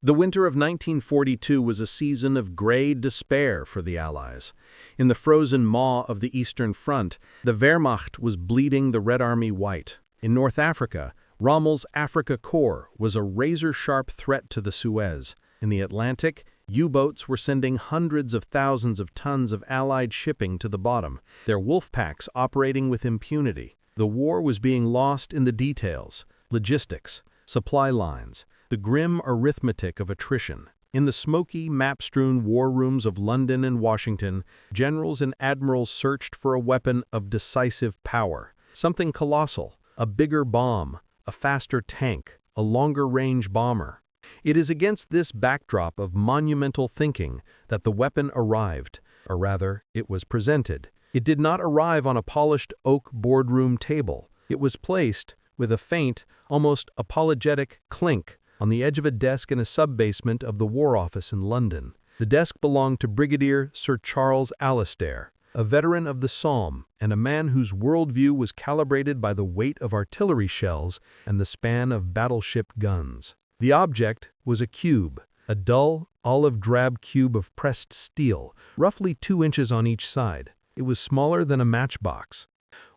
The winter of 1942 was a season of gray despair for the Allies. In the frozen maw of the Eastern Front, the Wehrmacht was bleeding the Red Army white. In North Africa, Rommel's Afrika Korps was a razor-sharp threat to the Suez. In the Atlantic, U-boats were sending hundreds of thousands of tons of Allied shipping to the bottom, their wolf packs operating with impunity. The war was being lost in the details, logistics, supply lines, the grim arithmetic of attrition. In the smoky, map-strewn war rooms of London and Washington, generals and admirals searched for a weapon of decisive power, something colossal, a bigger bomb, a faster tank, a longer-range bomber. It is against this backdrop of monumental thinking that the weapon arrived, or rather, it was presented. It did not arrive on a polished oak boardroom table. It was placed, with a faint, almost apologetic clink, on the edge of a desk in a sub-basement of the War Office in London. The desk belonged to Brigadier Sir Charles Alastair, a veteran of the Somme and a man whose worldview was calibrated by the weight of artillery shells and the span of battleship guns. The object was a cube, a dull, olive-drab cube of pressed steel, roughly 2 inches on each side. It was smaller than a matchbox.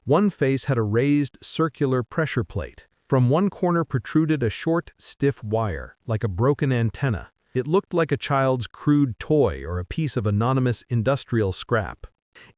One face had a raised, circular pressure plate. From one corner protruded a short, stiff wire, like a broken antenna. It looked like a child's crude toy or a piece of anonymous industrial scrap.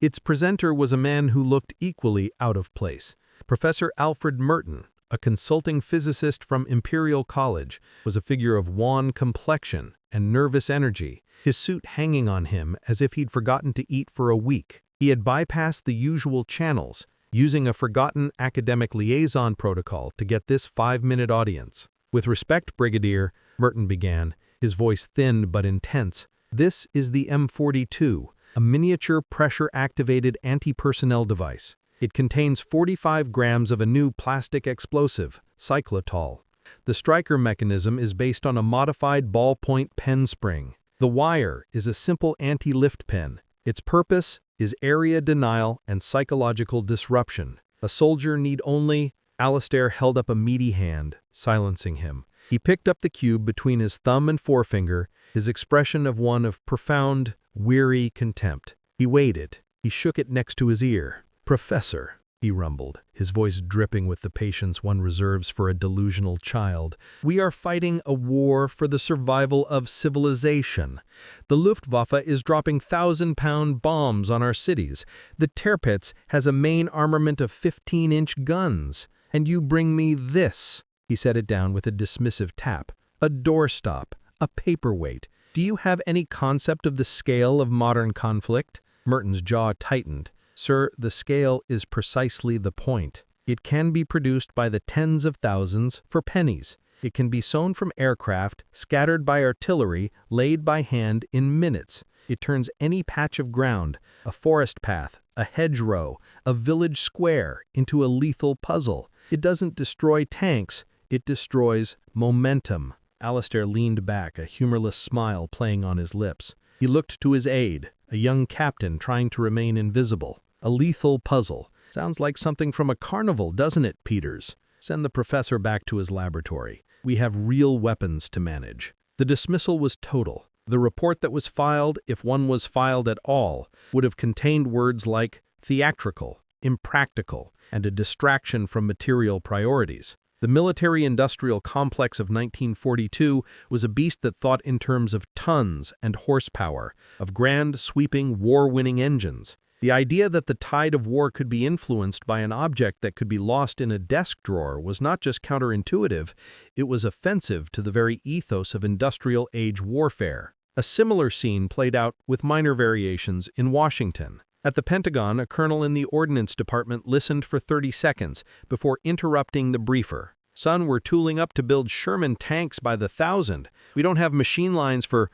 Its presenter was a man who looked equally out of place. Professor Alfred Merton, a consulting physicist from Imperial College, was a figure of wan complexion and nervous energy, his suit hanging on him as if he'd forgotten to eat for a week. He had bypassed the usual channels, using a forgotten academic liaison protocol to get this 5-minute audience. "With respect, Brigadier," Merton began, his voice thin but intense, "this is the M42, a miniature pressure-activated anti-personnel device. It contains 45 grams of a new plastic explosive, cyclotol. The striker mechanism is based on a modified ballpoint pen spring. The wire is a simple anti-lift pen. Its purpose is area denial and psychological disruption. A soldier need only—" Alastair held up a meaty hand, silencing him. He picked up the cube between his thumb and forefinger, his expression of one of profound, weary contempt. He weighed it. He shook it next to his ear. "Professor," he rumbled, his voice dripping with the patience one reserves for a delusional child, "we are fighting a war for the survival of civilization. The Luftwaffe is dropping 1,000-pound bombs on our cities. The Tirpitz has a main armament of 15-inch guns. And you bring me this." He set it down with a dismissive tap. "A doorstop, a paperweight. Do you have any concept of the scale of modern conflict?" Merton's jaw tightened. "Sir, the scale is precisely the point. It can be produced by the tens of thousands for pennies. It can be sewn from aircraft, scattered by artillery, laid by hand in minutes. It turns any patch of ground, a forest path, a hedgerow, a village square, into a lethal puzzle. It doesn't destroy tanks, it destroys momentum." Alastair leaned back, a humorless smile playing on his lips. He looked to his aide, a young captain trying to remain invisible. "A lethal puzzle. Sounds like something from a carnival, doesn't it, Peters? Send the professor back to his laboratory. We have real weapons to manage." The dismissal was total. The report that was filed, if one was filed at all, would have contained words like theatrical, impractical, and a distraction from material priorities. The military-industrial complex of 1942 was a beast that thought in terms of tons and horsepower, of grand, sweeping, war-winning engines. The idea that the tide of war could be influenced by an object that could be lost in a desk drawer was not just counterintuitive, it was offensive to the very ethos of industrial-age warfare. A similar scene played out, with minor variations, in Washington. At the Pentagon, a colonel in the Ordnance Department listened for 30 seconds before interrupting the briefer. "Son, we're tooling up to build Sherman tanks by the thousand. We don't have machine lines for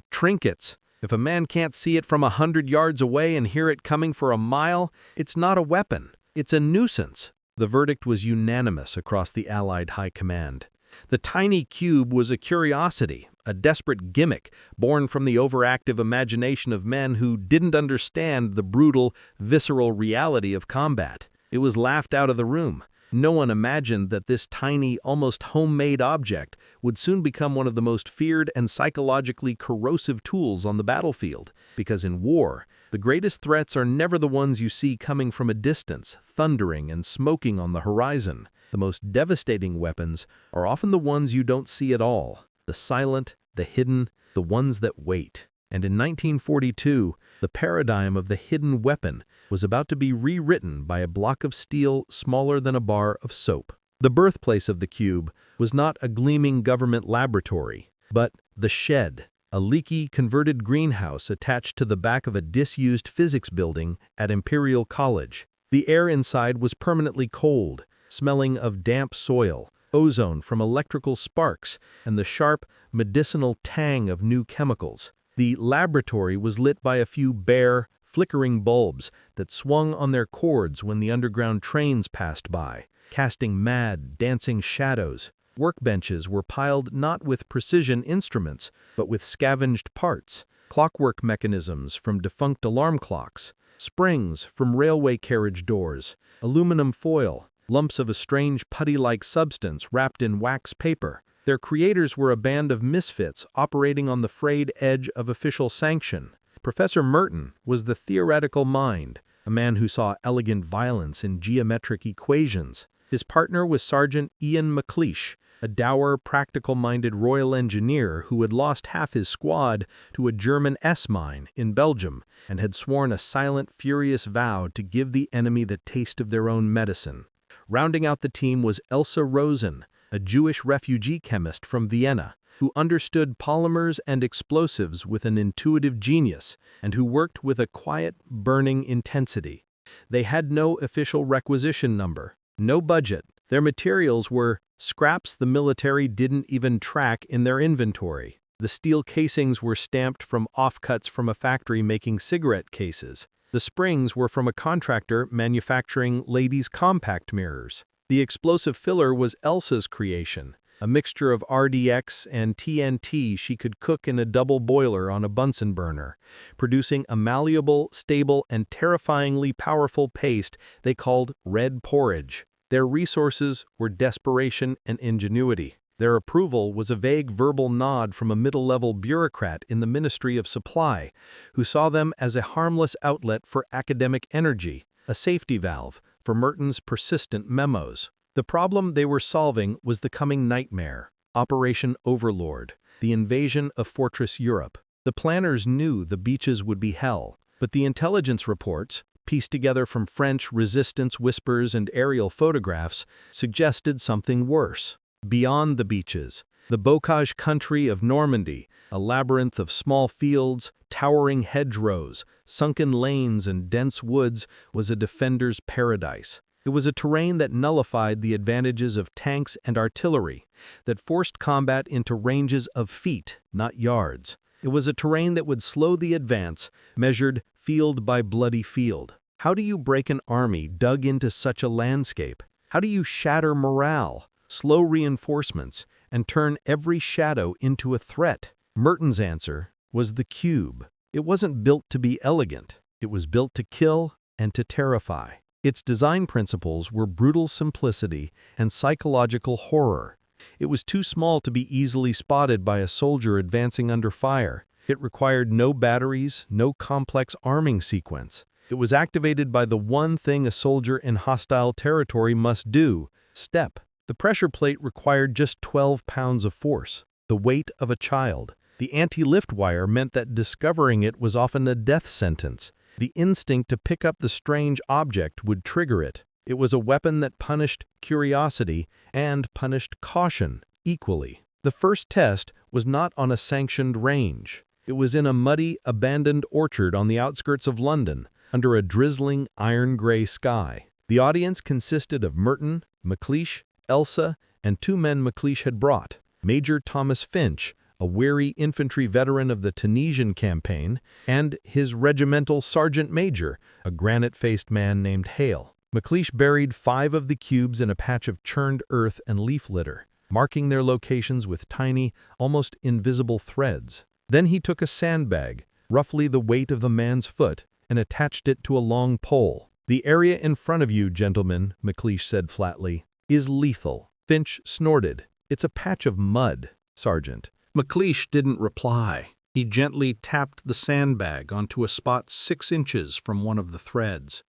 trinkets. If a man can't see it from 100 yards away and hear it coming for a mile, it's not a weapon. It's a nuisance." The verdict was unanimous across the Allied High Command. The tiny cube was a curiosity, a desperate gimmick born from the overactive imagination of men who didn't understand the brutal, visceral reality of combat. It was laughed out of the room. No one imagined that this tiny, almost homemade object would soon become one of the most feared and psychologically corrosive tools on the battlefield, because in war, the greatest threats are never the ones you see coming from a distance, thundering and smoking on the horizon. The most devastating weapons are often the ones you don't see at all, the silent, the hidden, the ones that wait. And in 1942, the paradigm of the hidden weapon was about to be rewritten by a block of steel smaller than a bar of soap. The birthplace of the cube was not a gleaming government laboratory, but the shed, a leaky, converted greenhouse attached to the back of a disused physics building at Imperial College. The air inside was permanently cold, smelling of damp soil, ozone from electrical sparks, and the sharp, medicinal tang of new chemicals. The laboratory was lit by a few bare, flickering bulbs that swung on their cords when the underground trains passed by, casting mad, dancing shadows. Workbenches were piled not with precision instruments, but with scavenged parts, clockwork mechanisms from defunct alarm clocks, springs from railway carriage doors, aluminum foil, lumps of a strange putty-like substance wrapped in wax paper. Their creators were a band of misfits operating on the frayed edge of official sanction. Professor Merton was the theoretical mind, a man who saw elegant violence in geometric equations. His partner was Sergeant Ian McLeish, a dour, practical-minded Royal Engineer who had lost half his squad to a German S-mine in Belgium and had sworn a silent, furious vow to give the enemy the taste of their own medicine. Rounding out the team was Elsa Rosen, a Jewish refugee chemist from Vienna, who understood polymers and explosives with an intuitive genius and who worked with a quiet, burning intensity. They had no official requisition number, no budget. Their materials were scraps the military didn't even track in their inventory. The steel casings were stamped from offcuts from a factory making cigarette cases. The springs were from a contractor manufacturing ladies' compact mirrors. The explosive filler was Elsa's creation, a mixture of RDX and TNT she could cook in a double boiler on a Bunsen burner, producing a malleable, stable, and terrifyingly powerful paste they called red porridge. Their resources were desperation and ingenuity. Their approval was a vague verbal nod from a middle-level bureaucrat in the Ministry of Supply, who saw them as a harmless outlet for academic energy, a safety valve for Merton's persistent memos. The problem they were solving was the coming nightmare, Operation Overlord, the invasion of Fortress Europe. The planners knew the beaches would be hell, but the intelligence reports, pieced together from French resistance whispers and aerial photographs, suggested something worse. Beyond the beaches, the bocage country of Normandy, a labyrinth of small fields, towering hedgerows, sunken lanes, and dense woods, was a defender's paradise. It was a terrain that nullified the advantages of tanks and artillery, that forced combat into ranges of feet, not yards. It was a terrain that would slow the advance, measured field by bloody field. How do you break an army dug into such a landscape? How do you shatter morale, slow reinforcements, and turn every shadow into a threat? Merton's answer was the cube. It wasn't built to be elegant. It was built to kill and to terrify. Its design principles were brutal simplicity and psychological horror. It was too small to be easily spotted by a soldier advancing under fire. It required no batteries, no complex arming sequence. It was activated by the one thing a soldier in hostile territory must do: step. The pressure plate required just 12 pounds of force, the weight of a child. The anti-lift wire meant that discovering it was often a death sentence. The instinct to pick up the strange object would trigger it. It was a weapon that punished curiosity and punished caution equally. The first test was not on a sanctioned range. It was in a muddy, abandoned orchard on the outskirts of London, under a drizzling, iron-gray sky. The audience consisted of Merton, McLeish, Elsa, and two men McLeish had brought: Major Thomas Finch, a weary infantry veteran of the Tunisian campaign, and his regimental sergeant major, a granite-faced man named Hale. McLeish buried 5 of the cubes in a patch of churned earth and leaf litter, marking their locations with tiny, almost invisible threads. Then he took a sandbag, roughly the weight of the man's foot, and attached it to a long pole. "The area in front of you, gentlemen," McLeish said flatly, "is lethal." Finch snorted. "It's a patch of mud, Sergeant." McLeish didn't reply. He gently tapped the sandbag onto a spot 6 inches from one of the threads.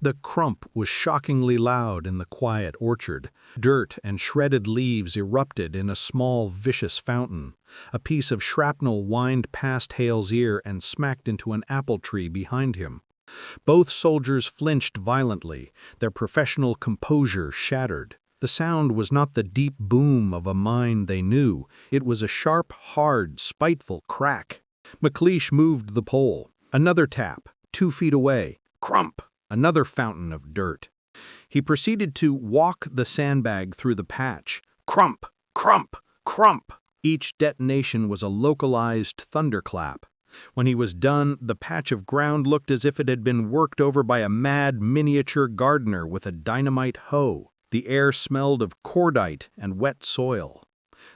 The crump was shockingly loud in the quiet orchard. Dirt and shredded leaves erupted in a small, vicious fountain. A piece of shrapnel whined past Hale's ear and smacked into an apple tree behind him. Both soldiers flinched violently, their professional composure shattered. The sound was not the deep boom of a mine they knew. It was a sharp, hard, spiteful crack. McLeish moved the pole. Another tap, 2 feet away. Crump! Another fountain of dirt. He proceeded to walk the sandbag through the patch. Crump! Crump! Crump! Each detonation was a localized thunderclap. When he was done, the patch of ground looked as if it had been worked over by a mad miniature gardener with a dynamite hoe. The air smelled of cordite and wet soil.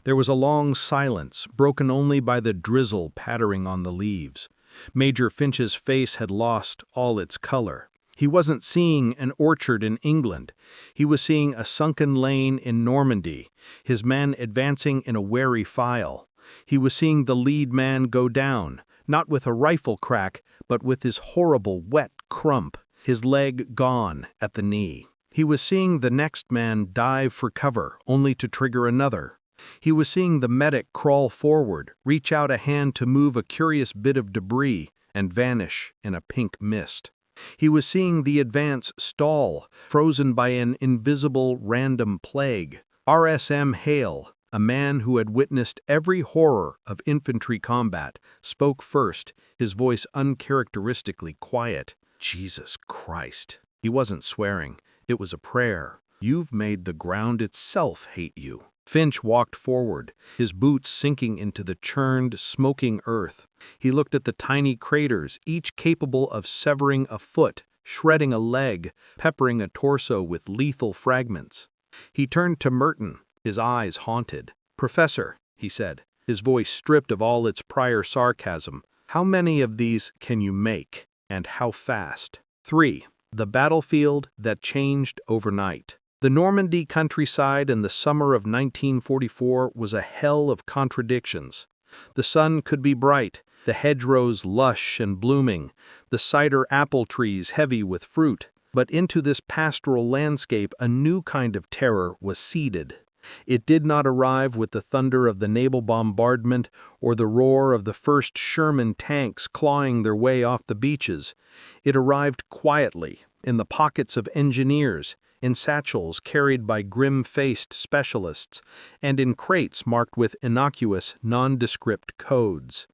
There was a long silence, broken only by the drizzle pattering on the leaves. Major Finch's face had lost all its color. He wasn't seeing an orchard in England. He was seeing a sunken lane in Normandy, his men advancing in a wary file. He was seeing the lead man go down, not with a rifle crack, but with his horrible wet crump, his leg gone at the knee. He was seeing the next man dive for cover, only to trigger another. He was seeing the medic crawl forward, reach out a hand to move a curious bit of debris, and vanish in a pink mist. He was seeing the advance stall, frozen by an invisible random plague. RSM Hale, a man who had witnessed every horror of infantry combat, spoke first, his voice uncharacteristically quiet. "Jesus Christ." He wasn't swearing. It was a prayer. "You've made the ground itself hate you." Finch walked forward, his boots sinking into the churned, smoking earth. He looked at the tiny craters, each capable of severing a foot, shredding a leg, peppering a torso with lethal fragments. He turned to Merton, his eyes haunted. "Professor," he said, his voice stripped of all its prior sarcasm, "how many of these can you make, and how fast?" 3. The battlefield that changed overnight. The Normandy countryside in the summer of 1944 was a hell of contradictions. The sun could be bright, the hedgerows lush and blooming, the cider apple trees heavy with fruit, but into this pastoral landscape a new kind of terror was seeded. It did not arrive with the thunder of the naval bombardment or the roar of the first Sherman tanks clawing their way off the beaches. It arrived quietly, in the pockets of engineers, in satchels carried by grim-faced specialists, and in crates marked with innocuous, nondescript codes.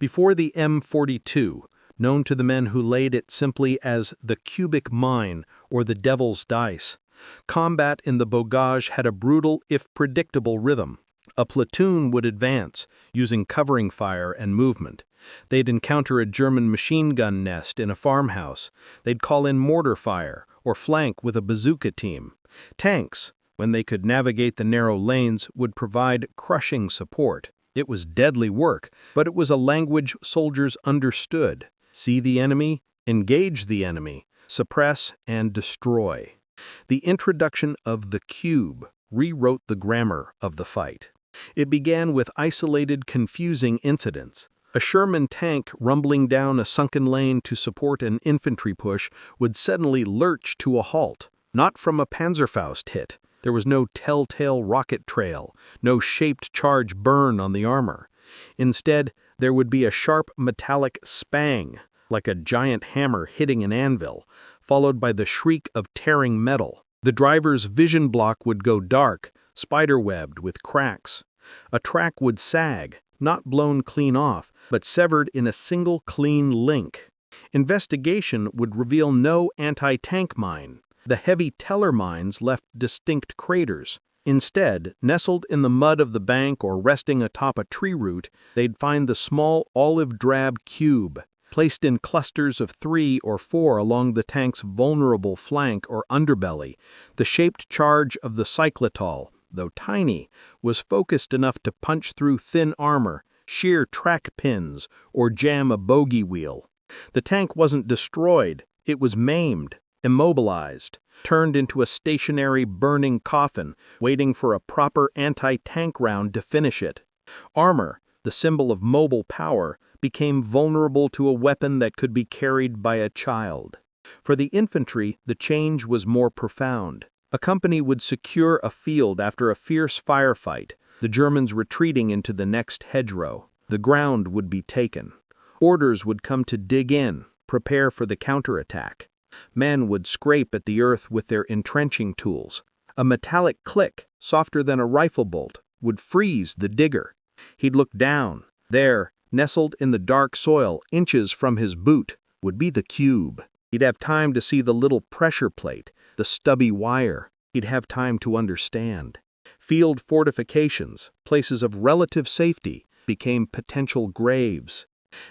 Before the M42, known to the men who laid it simply as the cubic mine or the devil's dice, combat in the Bogage had a brutal, if predictable, rhythm. A platoon would advance, using covering fire and movement. They'd encounter a German machine gun nest in a farmhouse. They'd call in mortar fire, or flank with a bazooka team. Tanks, when they could navigate the narrow lanes, would provide crushing support. It was deadly work, but it was a language soldiers understood. See the enemy, engage the enemy, suppress and destroy. The introduction of the cube rewrote the grammar of the fight. It began with isolated, confusing incidents. A Sherman tank rumbling down a sunken lane to support an infantry push would suddenly lurch to a halt, not from a Panzerfaust hit. There was no telltale rocket trail, no shaped charge burn on the armor. Instead, there would be a sharp metallic spang, like a giant hammer hitting an anvil, followed by the shriek of tearing metal. The driver's vision block would go dark, spiderwebbed with cracks. A track would sag, not blown clean off, but severed in a single clean link. Investigation would reveal no anti-tank mine. The heavy teller mines left distinct craters. Instead, nestled in the mud of the bank or resting atop a tree root, they'd find the small olive-drab cube, placed in clusters of 3 or 4 along the tank's vulnerable flank or underbelly. The shaped charge of the cyclotol, though tiny, was focused enough to punch through thin armor, shear track pins, or jam a bogey wheel. The tank wasn't destroyed, it was maimed, immobilized, turned into a stationary burning coffin, waiting for a proper anti-tank round to finish it. Armor, the symbol of mobile power, became vulnerable to a weapon that could be carried by a child. For the infantry, the change was more profound. A company would secure a field after a fierce firefight, the Germans retreating into the next hedgerow. The ground would be taken. Orders would come to dig in, prepare for the counterattack. Men would scrape at the earth with their entrenching tools. A metallic click, softer than a rifle bolt, would freeze the digger. He'd look down. There, nestled in the dark soil, inches from his boot, would be the cube. He'd have time to see the little pressure plate, the stubby wire. He'd have time to understand. Field fortifications, places of relative safety, became potential graves.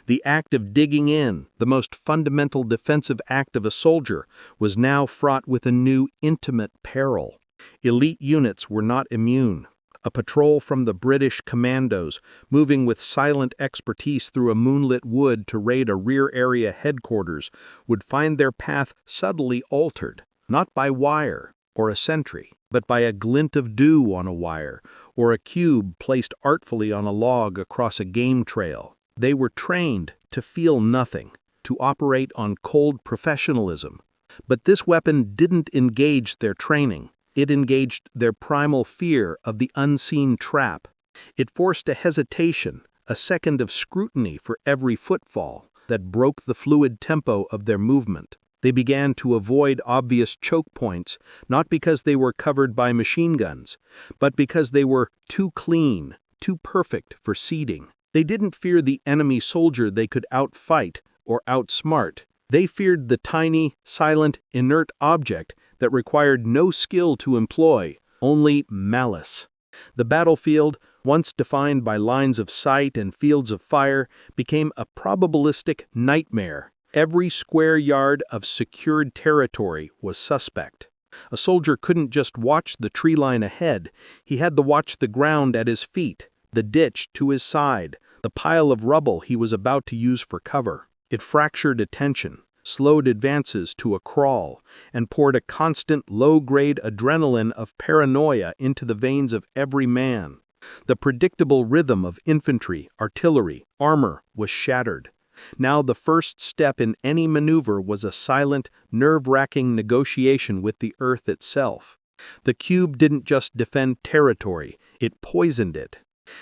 The act of digging in, the most fundamental defensive act of a soldier, was now fraught with a new intimate peril. Elite units were not immune. A patrol from the British commandos, moving with silent expertise through a moonlit wood to raid a rear area headquarters, would find their path subtly altered, not by wire or a sentry, but by a glint of dew on a wire or a cube placed artfully on a log across a game trail. They were trained to feel nothing, to operate on cold professionalism. But this weapon didn't engage their training. It engaged their primal fear of the unseen trap. It forced a hesitation, a second of scrutiny for every footfall that broke the fluid tempo of their movement. They began to avoid obvious choke points, not because they were covered by machine guns, but because they were too clean, too perfect for seeding. They didn't fear the enemy soldier they could outfight or outsmart. They feared the tiny, silent, inert object that required no skill to employ, only malice. The battlefield, once defined by lines of sight and fields of fire, became a probabilistic nightmare. Every square yard of secured territory was suspect. A soldier couldn't just watch the tree line ahead, he had to watch the ground at his feet, the ditch to his side, the pile of rubble he was about to use for cover. It fractured attention, slowed advances to a crawl, and poured a constant low-grade adrenaline of paranoia into the veins of every man. The predictable rhythm of infantry, artillery, armor was shattered. Now the first step in any maneuver was a silent, nerve-wracking negotiation with the earth itself. The cube didn't just defend territory, it poisoned it.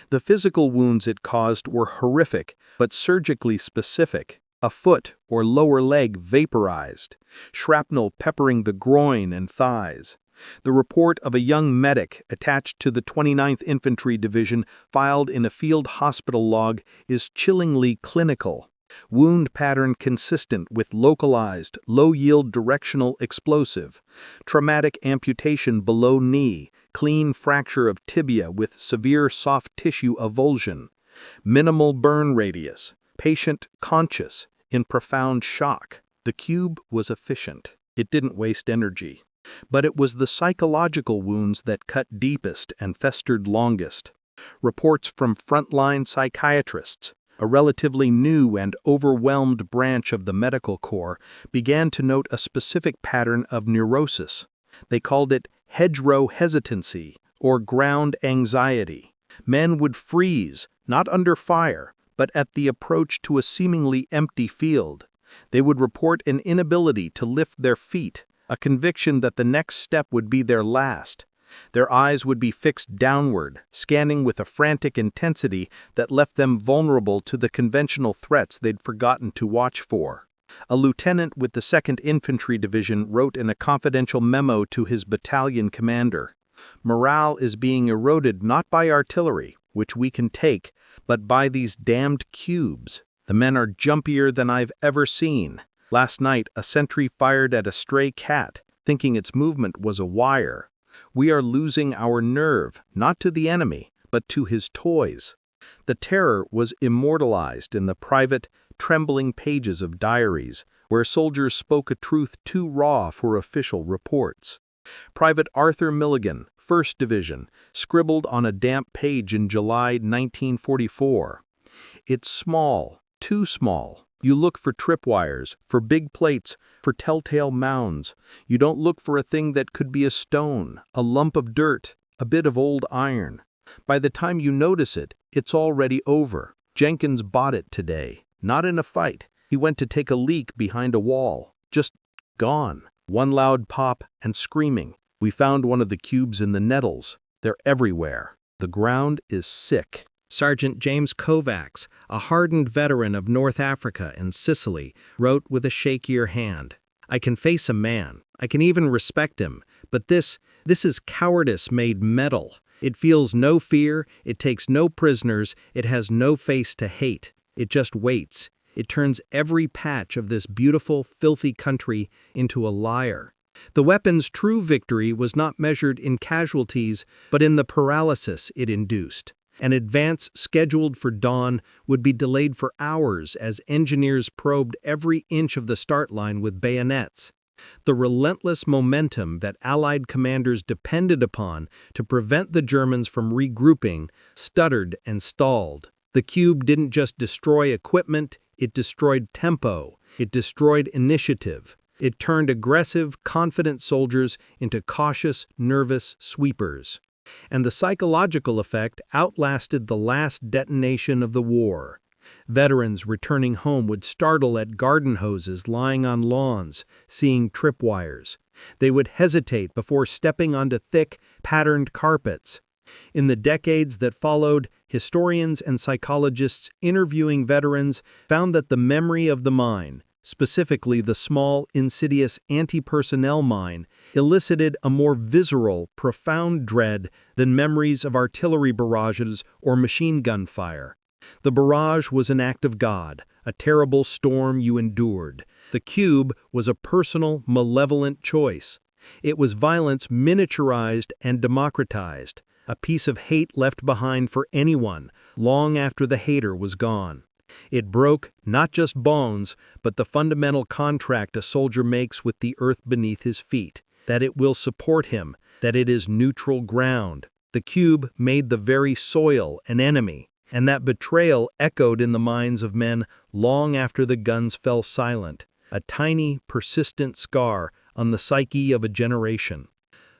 The physical wounds it caused were horrific, but surgically specific. A foot or lower leg vaporized, shrapnel peppering the groin and thighs. The report of a young medic attached to the 29th Infantry Division filed in a field hospital log is chillingly clinical. Wound pattern consistent with localized, low-yield directional explosive. Traumatic amputation below knee, clean fracture of tibia with severe soft tissue avulsion. Minimal burn radius. Patient conscious, in profound shock. The cube was efficient. It didn't waste energy. But it was the psychological wounds that cut deepest and festered longest. Reports from frontline psychiatrists, a relatively new and overwhelmed branch of the medical corps, began to note a specific pattern of neurosis. They called it hedgerow hesitancy or ground anxiety. Men would freeze, not under fire, but at the approach to a seemingly empty field. They would report an inability to lift their feet, a conviction that the next step would be their last. Their eyes would be fixed downward, scanning with a frantic intensity that left them vulnerable to the conventional threats they'd forgotten to watch for. A lieutenant with the 2nd Infantry Division wrote in a confidential memo to his battalion commander, "Morale is being eroded not by artillery, which we can take, but by these damned cubes. The men are jumpier than I've ever seen. Last night, a sentry fired at a stray cat, thinking its movement was a wire. We are losing our nerve, not to the enemy, but to his toys." The terror was immortalized in the private, trembling pages of diaries, where soldiers spoke a truth too raw for official reports. Private Arthur Milligan, 1st Division, scribbled on a damp page in July 1944, "It's small, too small. You look for tripwires, for big plates, for telltale mounds. You don't look for a thing that could be a stone, a lump of dirt, a bit of old iron. By the time you notice it, it's already over. Jenkins bought it today, not in a fight. He went to take a leak behind a wall. Just gone. One loud pop and screaming. We found one of the cubes in the nettles. They're everywhere. The ground is sick. Sergeant James Kovacs, a hardened veteran of North Africa and Sicily, wrote with a shakier hand. I can face a man. I can even respect him. But this is cowardice made metal. It feels no fear. It takes no prisoners. It has no face to hate. It just waits. It turns every patch of this beautiful, filthy country into a liar. The weapon's true victory was not measured in casualties, but in the paralysis it induced. An advance scheduled for dawn would be delayed for hours as engineers probed every inch of the start line with bayonets. The relentless momentum that Allied commanders depended upon to prevent the Germans from regrouping stuttered and stalled. The cube didn't just destroy equipment, it destroyed tempo, it destroyed initiative. It turned aggressive, confident soldiers into cautious, nervous sweepers. And the psychological effect outlasted the last detonation of the war. Veterans returning home would startle at garden hoses lying on lawns, seeing tripwires. They would hesitate before stepping onto thick, patterned carpets. In the decades that followed, historians and psychologists interviewing veterans found that the memory of the mine, specifically the small, insidious anti-personnel mine, elicited a more visceral, profound dread than memories of artillery barrages or machine gun fire. The barrage was an act of God, a terrible storm you endured. The cube was a personal, malevolent choice. It was violence miniaturized and democratized, a piece of hate left behind for anyone, long after the hater was gone. It broke not just bones, but the fundamental contract a soldier makes with the earth beneath his feet, that it will support him, that it is neutral ground. The cube made the very soil an enemy, and that betrayal echoed in the minds of men long after the guns fell silent, a tiny, persistent scar on the psyche of a generation.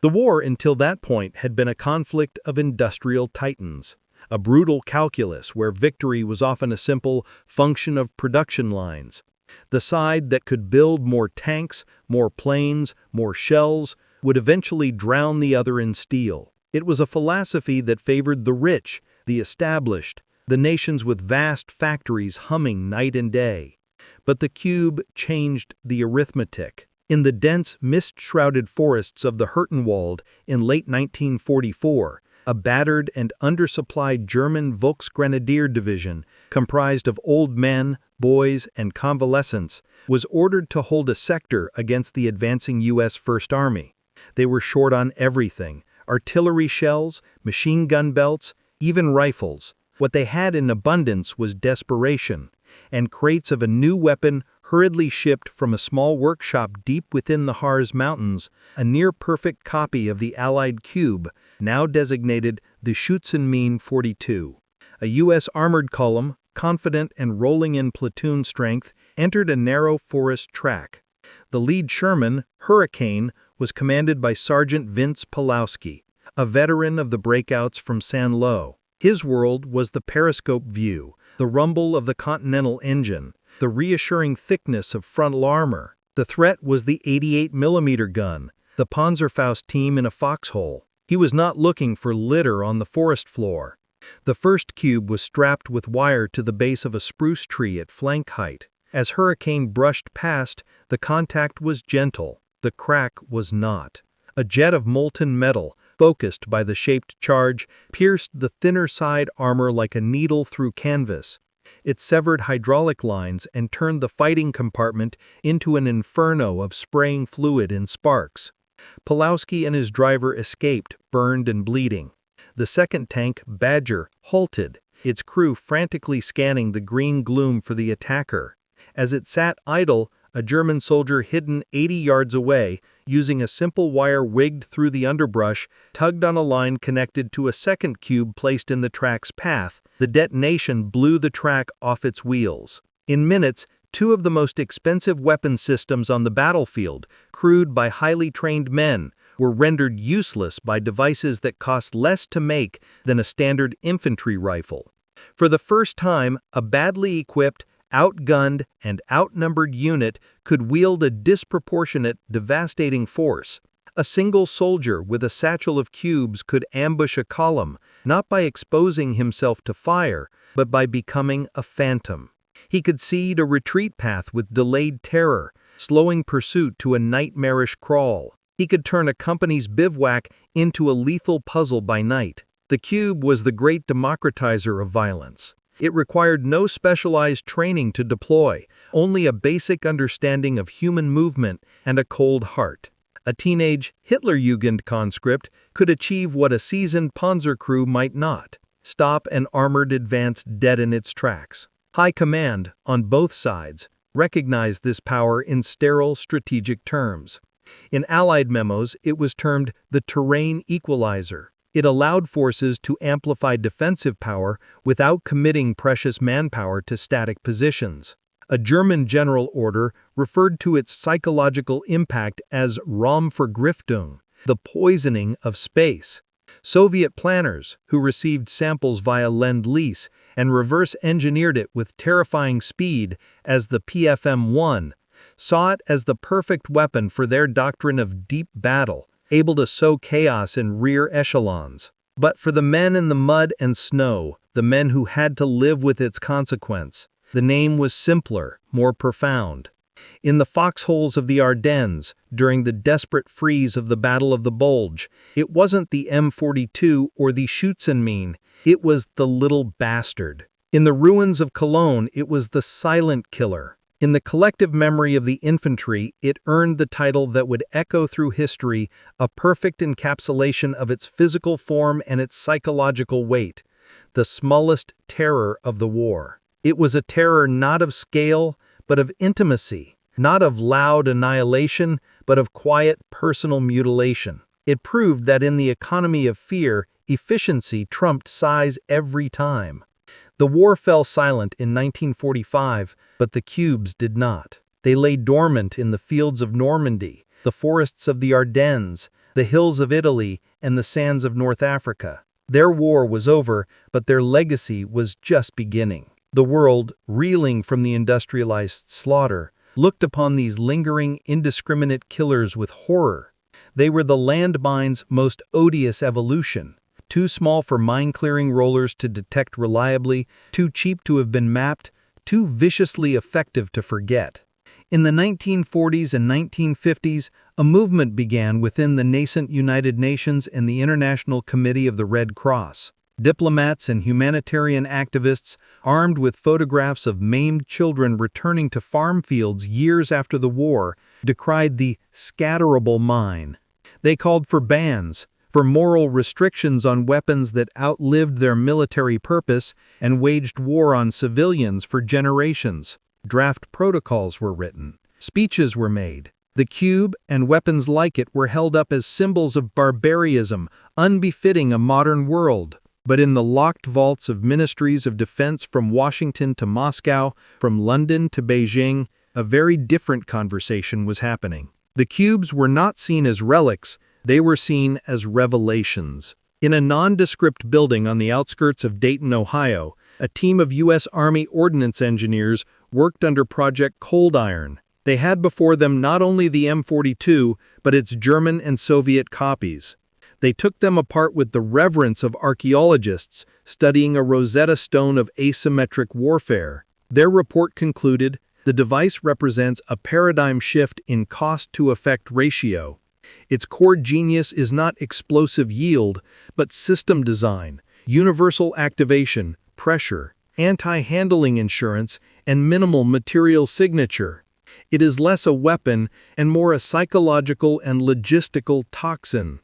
The war until that point had been a conflict of industrial titans. A brutal calculus where victory was often a simple function of production lines. The side that could build more tanks, more planes, more shells, would eventually drown the other in steel. It was a philosophy that favored the rich, the established, the nations with vast factories humming night and day. But the cube changed the arithmetic. In the dense, mist-shrouded forests of the Hurtenwald in late 1944, a battered and undersupplied German Volksgrenadier division, comprised of old men, boys, and convalescents, was ordered to hold a sector against the advancing U.S. First Army. They were short on everything: artillery shells, machine gun belts, even rifles. What they had in abundance was desperation, and crates of a new weapon hurriedly shipped from a small workshop deep within the Harz Mountains, a near-perfect copy of the Allied cube, now designated the Schützenmine 42. A U.S. armored column, confident and rolling in platoon strength, entered a narrow forest track. The lead Sherman, Hurricane, was commanded by Sergeant Vince Pulowski, a veteran of the breakouts from Saint-Lô. His world was the periscope view, the rumble of the Continental engine, the reassuring thickness of frontal armor. The threat was the 88mm gun, the Panzerfaust team in a foxhole. He was not looking for litter on the forest floor. The first cube was strapped with wire to the base of a spruce tree at flank height. As Hurricane brushed past, the contact was gentle. The crack was not. A jet of molten metal, focused by the shaped charge, pierced the thinner side armor like a needle through canvas. It severed hydraulic lines and turned the fighting compartment into an inferno of spraying fluid and sparks. Pulowski and his driver escaped, burned and bleeding. The second tank, Badger, halted, its crew frantically scanning the green gloom for the attacker. As it sat idle, a German soldier hidden 80 yards away, using a simple wire wigged through the underbrush, tugged on a line connected to a second cube placed in the track's path. The detonation blew the track off its wheels. In minutes, two of the most expensive weapon systems on the battlefield, crewed by highly trained men, were rendered useless by devices that cost less to make than a standard infantry rifle. For the first time, a badly equipped, outgunned, and outnumbered unit could wield a disproportionate, devastating force. A single soldier with a satchel of cubes could ambush a column, not by exposing himself to fire, but by becoming a phantom. He could seed a retreat path with delayed terror, slowing pursuit to a nightmarish crawl. He could turn a company's bivouac into a lethal puzzle by night. The cube was the great democratizer of violence. It required no specialized training to deploy, only a basic understanding of human movement and a cold heart. A teenage Hitlerjugend conscript could achieve what a seasoned Panzer crew might not: stop an armored advance dead in its tracks. High command, on both sides, recognized this power in sterile strategic terms. In Allied memos, it was termed the terrain equalizer. It allowed forces to amplify defensive power without committing precious manpower to static positions. A German general order referred to its psychological impact as Raumvergiftung, the poisoning of space. Soviet planners, who received samples via Lend-Lease and reverse-engineered it with terrifying speed as the PFM-1, saw it as the perfect weapon for their doctrine of deep battle, able to sow chaos in rear echelons. But for the men in the mud and snow, the men who had to live with its consequence, the name was simpler, more profound. In the foxholes of the Ardennes, during the desperate freeze of the Battle of the Bulge, it wasn't the M42 or the Schützenmine, it was the little bastard. In the ruins of Cologne, it was the silent killer. In the collective memory of the infantry, it earned the title that would echo through history, a perfect encapsulation of its physical form and its psychological weight, the smallest terror of the war. It was a terror not of scale, but of intimacy, not of loud annihilation, but of quiet personal mutilation. It proved that in the economy of fear, efficiency trumped size every time. The war fell silent in 1945, but the cubes did not. They lay dormant in the fields of Normandy, the forests of the Ardennes, the hills of Italy, and the sands of North Africa. Their war was over, but their legacy was just beginning. The world, reeling from the industrialized slaughter, looked upon these lingering, indiscriminate killers with horror. They were the landmine's most odious evolution. Too small for mine-clearing rollers to detect reliably, too cheap to have been mapped, too viciously effective to forget. In the 1940s and 1950s, a movement began within the nascent United Nations and the International Committee of the Red Cross. Diplomats and humanitarian activists, armed with photographs of maimed children returning to farm fields years after the war, decried the scatterable mine. They called for bans, for moral restrictions on weapons that outlived their military purpose and waged war on civilians for generations. Draft protocols were written. Speeches were made. The cube and weapons like it were held up as symbols of barbarism, unbefitting a modern world. But in the locked vaults of ministries of defense from Washington to Moscow, from London to Beijing, a very different conversation was happening. The cubes were not seen as relics, they were seen as revelations. In a nondescript building on the outskirts of Dayton, Ohio, a team of U.S. Army ordnance engineers worked under Project Cold Iron. They had before them not only the M42, but its German and Soviet copies. They took them apart with the reverence of archaeologists studying a Rosetta Stone of asymmetric warfare. Their report concluded, the device represents a paradigm shift in cost-to-effect ratio. Its core genius is not explosive yield, but system design, universal activation, pressure, anti-handling insurance, and minimal material signature. It is less a weapon and more a psychological and logistical toxin.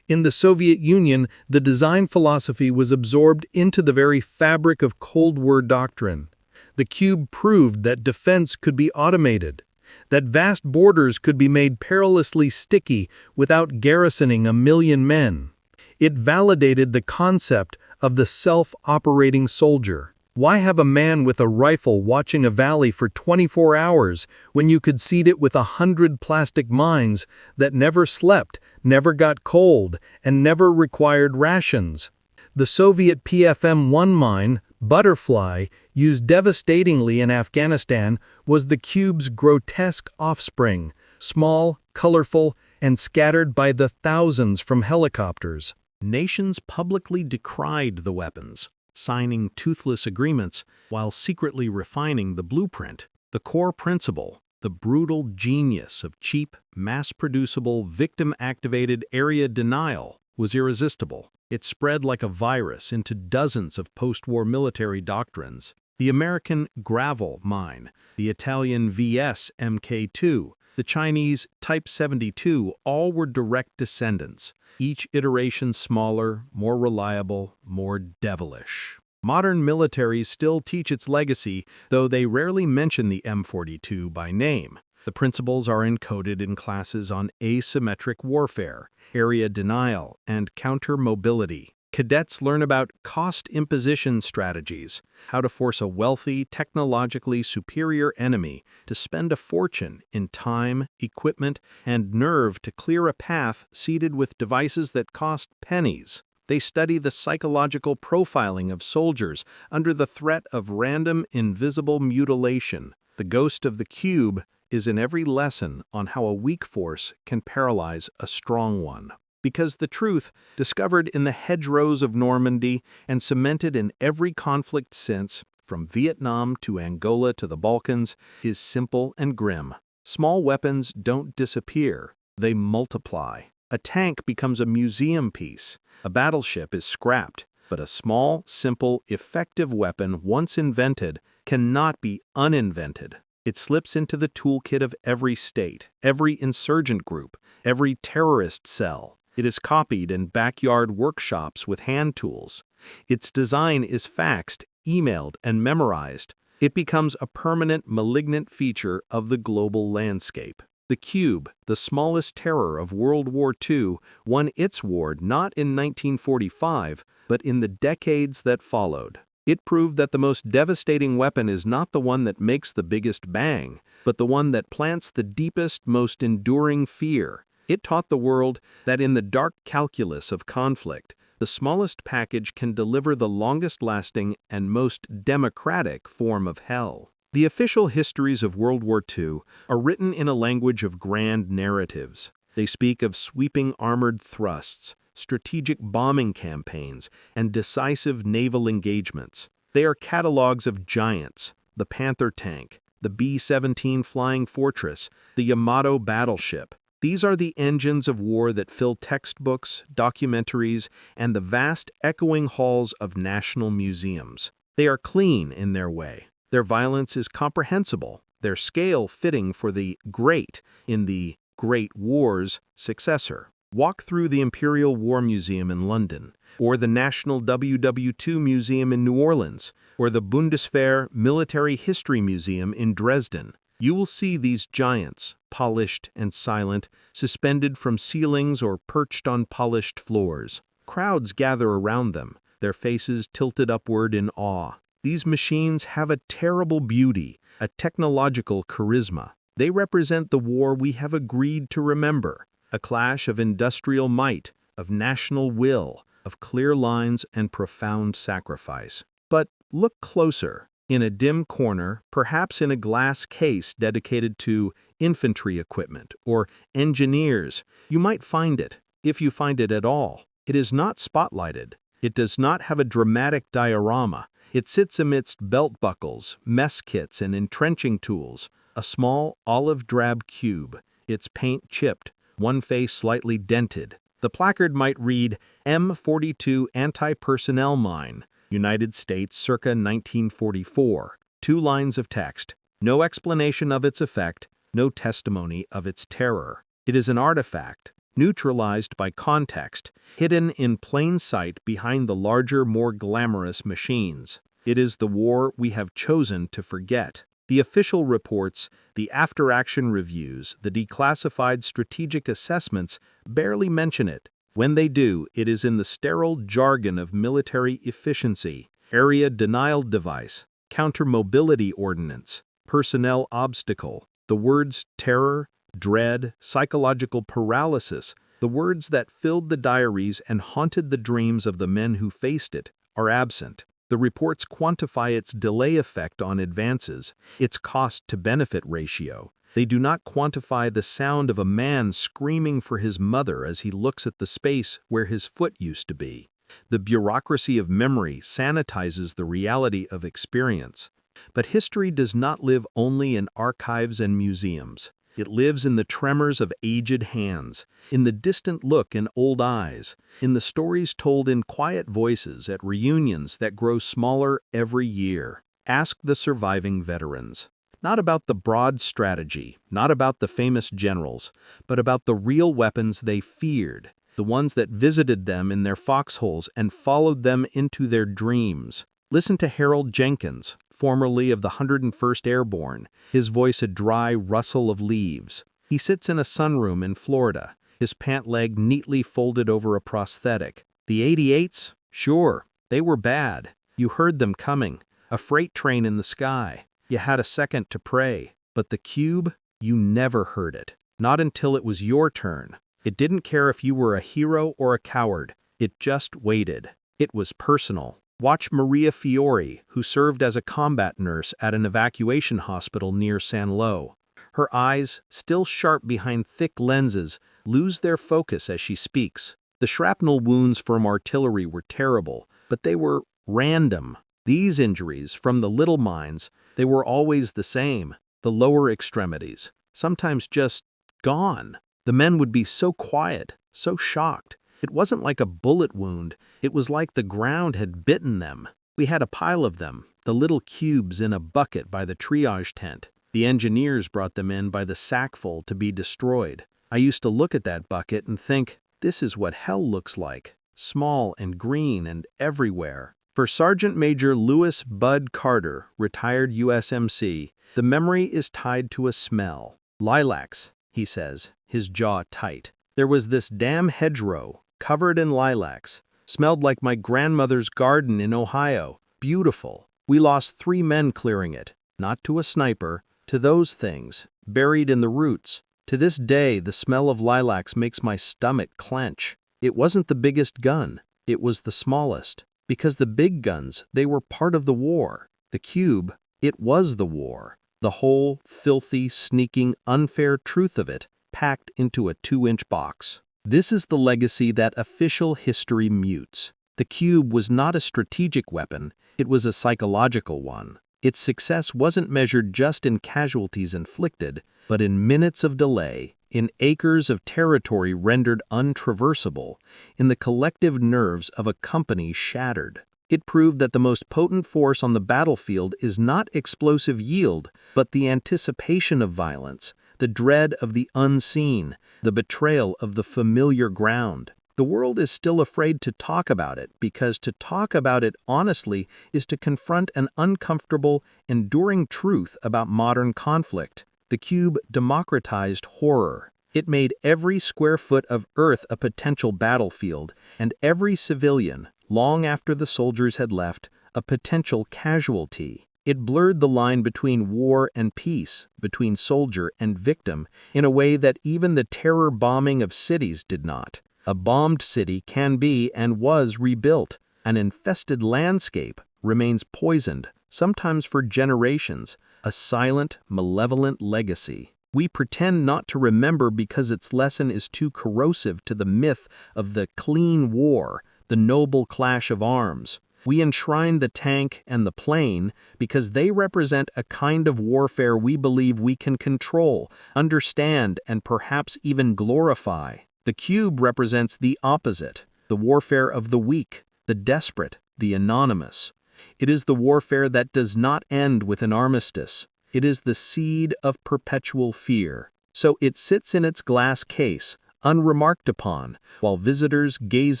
In the Soviet Union, the design philosophy was absorbed into the very fabric of Cold War doctrine. The cube proved that defense could be automated, that vast borders could be made perilously sticky without garrisoning 1 million men. It validated the concept of the self-operating soldier. Why have a man with a rifle watching a valley for 24 hours when you could seed it with 100 plastic mines that never slept, never got cold, and never required rations? The Soviet PFM-1 mine, Butterfly, used devastatingly in Afghanistan, was the cube's grotesque offspring, small, colorful, and scattered by the thousands from helicopters. Nations publicly decried the weapons, signing toothless agreements while secretly refining the blueprint. The core principle, the brutal genius of cheap, mass-producible, victim-activated area denial, was irresistible. It spread like a virus into dozens of post-war military doctrines. The American gravel mine, the Italian VS Mk2, the Chinese Type 72, all were direct descendants, each iteration smaller, more reliable, more devilish. Modern militaries still teach its legacy, though they rarely mention the M42 by name. The principles are encoded in classes on asymmetric warfare, area denial, and counter-mobility. Cadets learn about cost imposition strategies, how to force a wealthy, technologically superior enemy to spend a fortune in time, equipment, and nerve to clear a path seeded with devices that cost pennies. They study the psychological profiling of soldiers under the threat of random, invisible mutilation. The ghost of the cube is in every lesson on how a weak force can paralyze a strong one. Because the truth, discovered in the hedgerows of Normandy and cemented in every conflict since, from Vietnam to Angola to the Balkans, is simple and grim. Small weapons don't disappear, they multiply. A tank becomes a museum piece, a battleship is scrapped, but a small, simple, effective weapon once invented cannot be uninvented. It slips into the toolkit of every state, every insurgent group, every terrorist cell. It is copied in backyard workshops with hand tools. Its design is faxed, emailed, and memorized. It becomes a permanent malignant feature of the global landscape. The cube, the smallest terror of World War II, won its war not in 1945, but in the decades that followed. It proved that the most devastating weapon is not the one that makes the biggest bang, but the one that plants the deepest, most enduring fear. It taught the world that in the dark calculus of conflict, the smallest package can deliver the longest-lasting and most democratic form of hell. The official histories of World War II are written in a language of grand narratives. They speak of sweeping armored thrusts, strategic bombing campaigns, and decisive naval engagements. They are catalogs of giants, the Panther tank, the B-17 Flying Fortress, the Yamato battleship. These are the engines of war that fill textbooks, documentaries, and the vast echoing halls of national museums. They are clean in their way. Their violence is comprehensible, their scale fitting for the great in the Great War's successor. Walk through the Imperial War Museum in London, or the National WW2 Museum in New Orleans, or the Bundeswehr Military History Museum in Dresden. You will see these giants, polished and silent, suspended from ceilings or perched on polished floors. Crowds gather around them, their faces tilted upward in awe. These machines have a terrible beauty, a technological charisma. They represent the war we have agreed to remember, a clash of industrial might, of national will, of clear lines and profound sacrifice. But look closer. In a dim corner, perhaps in a glass case dedicated to infantry equipment or engineers, you might find it, if you find it at all. It is not spotlighted. It does not have a dramatic diorama. It sits amidst belt buckles, mess kits, and entrenching tools, a small olive-drab cube, its paint chipped, one face slightly dented. The placard might read, M42 Anti-Personnel Mine, United States circa 1944. 2 lines of text. No explanation of its effect, no testimony of its terror. It is an artifact, neutralized by context, hidden in plain sight behind the larger, more glamorous machines. It is the war we have chosen to forget. The official reports, the after-action reviews, the declassified strategic assessments barely mention it. When they do, it is in the sterile jargon of military efficiency. area denial device, counter-mobility ordinance, personnel obstacle. The words terror, dread, psychological paralysis, the words that filled the diaries and haunted the dreams of the men who faced it, are absent. The reports quantify its delay effect on advances, its cost-to-benefit ratio. They do not quantify the sound of a man screaming for his mother as he looks at the space where his foot used to be. The bureaucracy of memory sanitizes the reality of experience. But history does not live only in archives and museums. It lives in the tremors of aged hands, in the distant look in old eyes, in the stories told in quiet voices at reunions that grow smaller every year. Ask the surviving veterans. Not about the broad strategy, not about the famous generals, but about the real weapons they feared, the ones that visited them in their foxholes and followed them into their dreams. Listen to Harold Jenkins, formerly of the 101st Airborne, his voice a dry rustle of leaves. He sits in a sunroom in Florida, his pant leg neatly folded over a prosthetic. The 88s? Sure, they were bad. You heard them coming, a freight train in the sky. You had a second to pray. But the cube? You never heard it. Not until it was your turn. It didn't care if you were a hero or a coward. It just waited. It was personal. Watch Maria Fiore, who served as a combat nurse at an evacuation hospital near San Lo. Her eyes, still sharp behind thick lenses, lose their focus as she speaks. The shrapnel wounds from artillery were terrible, but they were random. These injuries, from the little mines, they were always the same. The lower extremities, sometimes just gone. The men would be so quiet, so shocked. It wasn't like a bullet wound, it was like the ground had bitten them. We had a pile of them, the little cubes in a bucket by the triage tent. The engineers brought them in by the sackful to be destroyed. I used to look at that bucket and think, this is what hell looks like, small and green and everywhere. For Sergeant Major Lewis Bud Carter, retired USMC, the memory is tied to a smell. Lilacs, he says, his jaw tight. There was this damn hedgerow, covered in lilacs, smelled like my grandmother's garden in Ohio. Beautiful. We lost 3 men clearing it, not to a sniper, to those things, buried in the roots. To this day, the smell of lilacs makes my stomach clench. It wasn't the biggest gun, it was the smallest. Because the big guns, they were part of the war. The cube, it was the war. The whole, filthy, sneaking, unfair truth of it, packed into a 2-inch box. This is the legacy that official history mutes. The cube was not a strategic weapon, it was a psychological one. Its success wasn't measured just in casualties inflicted, but in minutes of delay, in acres of territory rendered untraversable, in the collective nerves of a company shattered. It proved that the most potent force on the battlefield is not explosive yield, but the anticipation of violence, the dread of the unseen, the betrayal of the familiar ground. The world is still afraid to talk about it because to talk about it honestly is to confront an uncomfortable, enduring truth about modern conflict. The cube democratized horror. It made every square foot of earth a potential battlefield, and every civilian, long after the soldiers had left, a potential casualty. It blurred the line between war and peace, between soldier and victim, in a way that even the terror bombing of cities did not. A bombed city can be and was rebuilt. An infested landscape remains poisoned, sometimes for generations, a silent, malevolent legacy. We pretend not to remember because its lesson is too corrosive to the myth of the clean war, the noble clash of arms. We enshrine the tank and the plane because they represent a kind of warfare we believe we can control, understand, and perhaps even glorify. The cube represents the opposite, the warfare of the weak, the desperate, the anonymous. It is the warfare that does not end with an armistice. It is the seed of perpetual fear. So it sits in its glass case, unremarked upon, while visitors gaze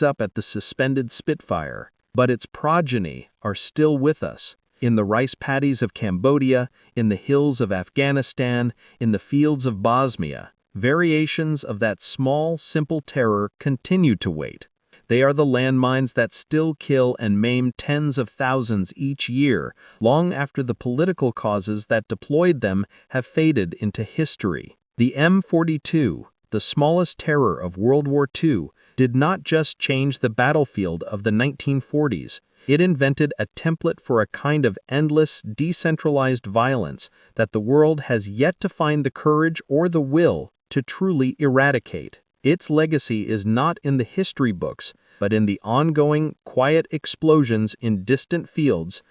up at the suspended Spitfire. But its progeny are still with us, in the rice paddies of Cambodia, in the hills of Afghanistan, in the fields of Bosnia. Variations of that small, simple terror continue to wait. They are the landmines that still kill and maim tens of thousands each year, long after the political causes that deployed them have faded into history. The M42, the smallest terror of World War II, did not just change the battlefield of the 1940s. It invented a template for a kind of endless, decentralized violence that the world has yet to find the courage or the will to truly eradicate. Its legacy is not in the history books, but in the ongoing, quiet explosions in distant fields